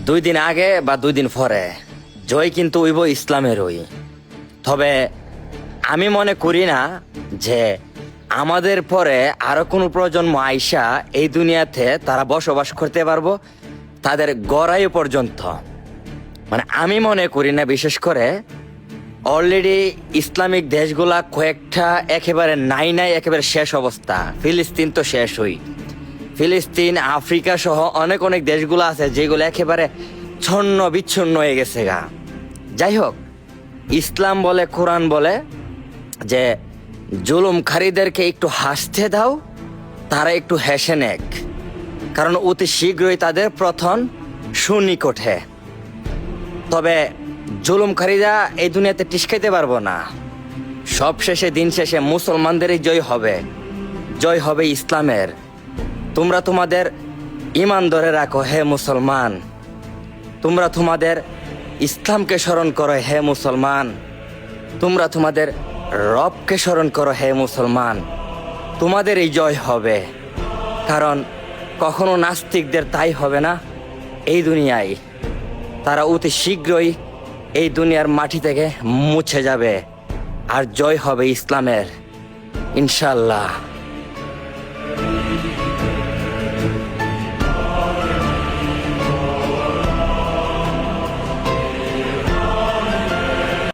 2 দিন আগে বা 2 দিন পরে জয় কিন্তু হইব ইসলামেরই। তবে আমি মনে করি না যে আমাদের পরে আরো কোনো প্রজন্ম আইসা এই দুনিয়াতে তারা বসবাস করতে পারবো তাদের গড়াই পর্যন্ত। মানে আমি মনে করি না, বিশেষ করে অলরেডি ইসলামিক দেশগুলা কয়েকটা একেবারে নাই একেবারে শেষ অবস্থা। ফিলিস্তিন তো শেষ হই, ফিলিস্তিন আফ্রিকা সহ অনেক অনেক দেশগুলো আছে যেগুলো একেবারে ছন্ন বিচ্ছন্ন হয়ে গেছে গা। যাই হোক, ইসলাম বলে, কোরআন বলে যে জুলুমকারীদেরকে একটু হাসতে দাও, তারা একটু হেসে নেক, কারণ অতি শীঘ্রই তাদের পতন সুনিকটে। তবে জুলুমকারীরা এই দুনিয়াতে টিসকাইতে পারবো না। সব শেষে দিন শেষে মুসলমানদেরই জয় হবে, জয় হবে ইসলামের। তোমরা তোমাদের ঈমান ধরে রাখো হে মুসলমান, তোমরা তোমাদের ইসলামকে স্মরণ করো হে মুসলমান, তোমরা তোমাদের রবকে স্মরণ করো হে মুসলমান, তোমাদের এই জয় হবে। কারণ কখনো নাস্তিকদের তাই হবে না এই দুনিয়ায়। তারা অতি শীঘ্রই এই দুনিয়ার মাটি থেকে মুছে যাবে, আর জয় হবে ইসলামের ইনশাআল্লাহ।